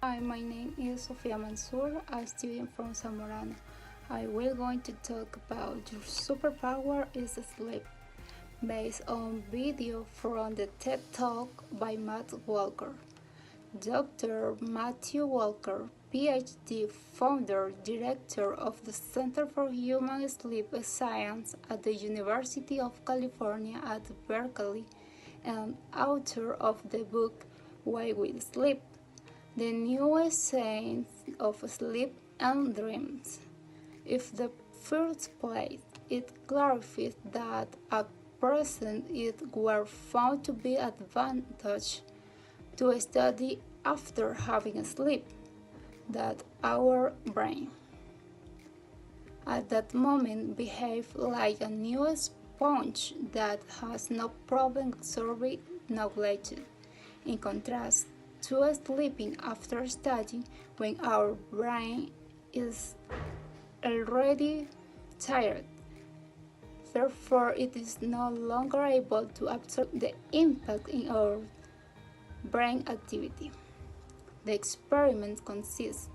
Hi, my name is Sofia Mansour, a student from Zamorano. I will going to talk about your superpower is sleep, based on video from the TED Talk by Matt Walker. Dr. Matthew Walker, PhD, founder, director of the Center for Human Sleep Science at the University of California at Berkeley, and author of the book Why We Sleep, the newest science of sleep and dreams. If the first place, it clarifies that at present it were found to be advantage to study after having sleep, that our brain at that moment behave like a new sponge that has no problem absorbing knowledge. In contrast to sleeping after studying when our brain is already tired. Therefore, it is no longer able to absorb the impact in our brain activity. The experiment consists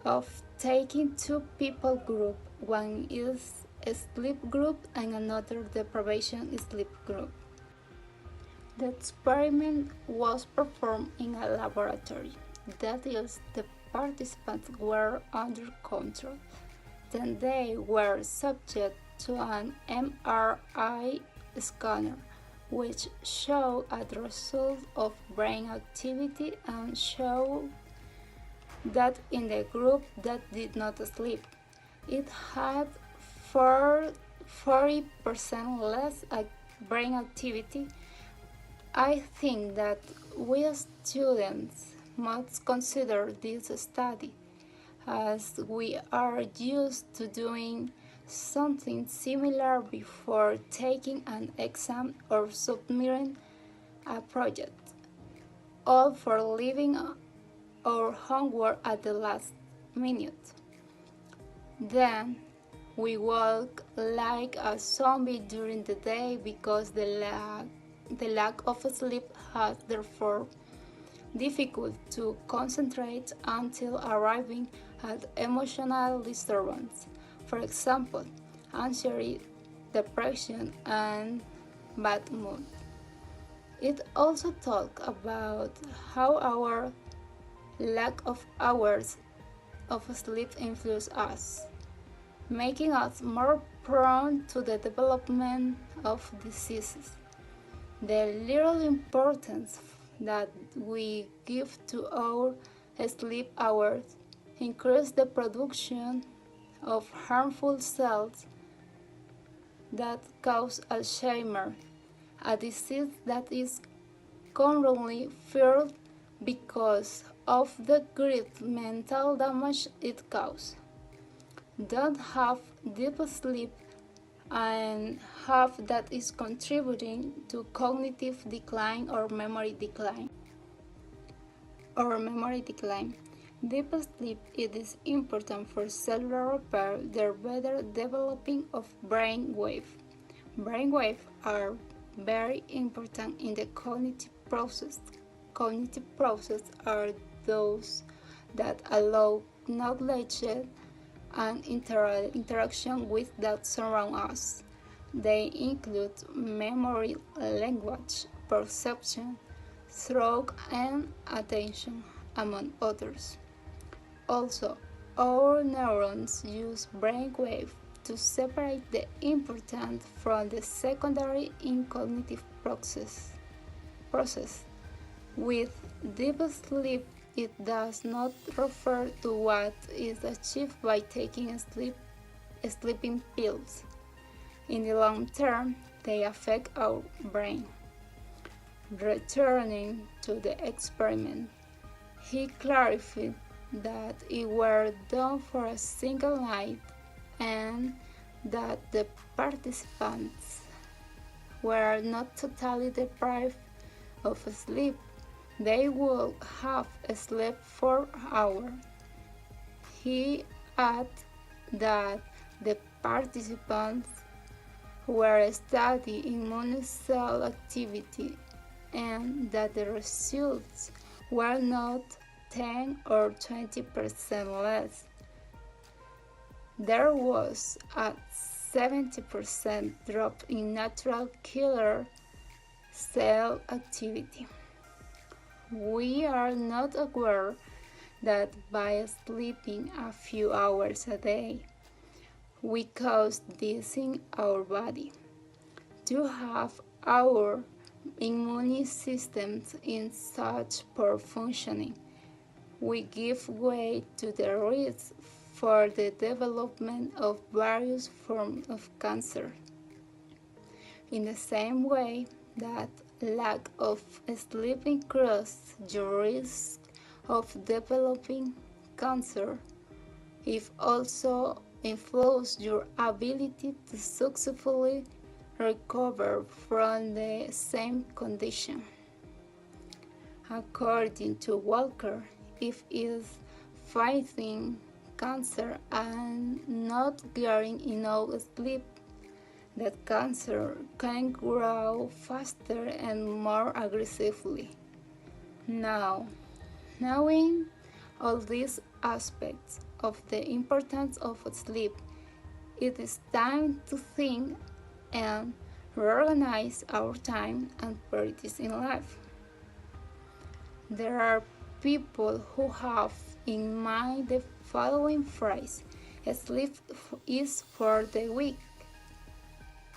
of taking two people group. One is a sleep group and another deprivation sleep group. The experiment was performed in a laboratory. That is, the participants were under control. Then they were subject to an MRI scanner, which showed the result of brain activity and showed that in the group that did not sleep, it had 40% less brain activity. I think that we as students must consider this study, as we are used to doing something similar before taking an exam or submitting a project, all for leaving our homework at the last minute. Then we walk like a zombie during the day because the lack of sleep has therefore difficult to concentrate until arriving at emotional disturbance, for example, anxiety, depression, and bad mood. It also talks about how our lack of hours of sleep influence us, making us more prone to the development of diseases. The little importance that we give to our sleep hours increases the production of harmful cells that cause Alzheimer's, a disease that is currently feared because of the great mental damage it causes. Don't have deep sleep and half that is contributing to cognitive decline or memory decline. Deep sleep it is important for cellular repair, the better developing of brain waves. Brain waves are very important in the cognitive process. Cognitive processes are those that allow knowledge and interaction with that surround us. They include memory, language, perception, thought, and attention, among others. Also, our neurons use brainwaves to separate the important from the secondary in cognitive process. With deep sleep, it does not refer to what is achieved by taking sleeping pills. In the long term, they affect our brain. Returning to the experiment, he clarified that it were done for a single night and that the participants were not totally deprived of sleep. They would have slept 4 hours. He added that the participants were studying immune cell activity and that the results were not 10 or 20% less. There was a 70% drop in natural killer cell activity. We are not aware that by sleeping a few hours a day, we cause this in our body. To have our immune systems in such poor functioning, we give way to the risk for the development of various forms of cancer. In the same way that lack of sleep increases your risk of developing cancer, it also influences your ability to successfully recover from the same condition. According to Walker, if is fighting cancer and not getting enough sleep, that cancer can grow faster and more aggressively. Now, knowing all these aspects of the importance of sleep, it is time to think and reorganize our time and priorities in life. There are people who have in mind the following phrase: sleep is for the weak.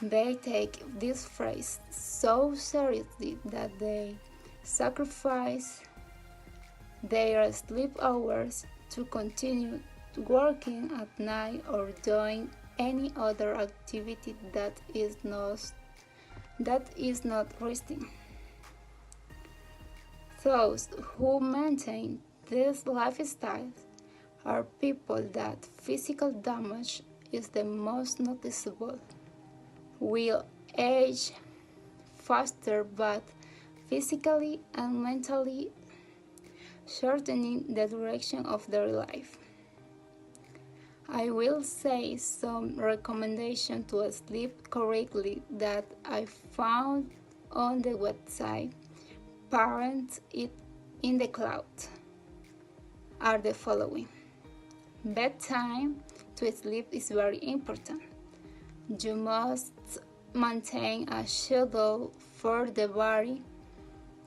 They take this phrase so seriously that they sacrifice their sleep hours to continue working at night or doing any other activity that is not resting. Those who maintain this lifestyle are people that physical damage is the most noticeable, will age faster but physically and mentally shortening the duration of their life. I will say some recommendations to sleep correctly that I found on the website Parents It in the Cloud are the following. Bedtime to sleep is very important. You must maintain a schedule for the body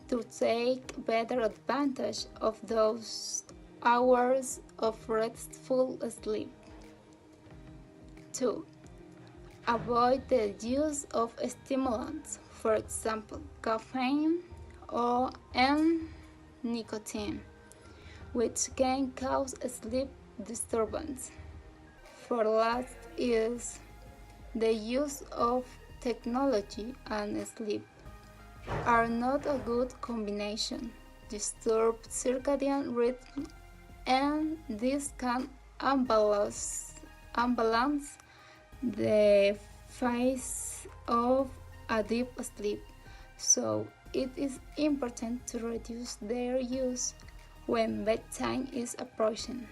to take better advantage of those hours of restful sleep. 2. Avoid the use of stimulants, for example, caffeine and nicotine, which can cause sleep disturbance. For last is the use of technology and sleep are not a good combination. Disturb circadian rhythm, and this can unbalance the phase of a deep sleep. So it is important to reduce their use when bedtime is approaching.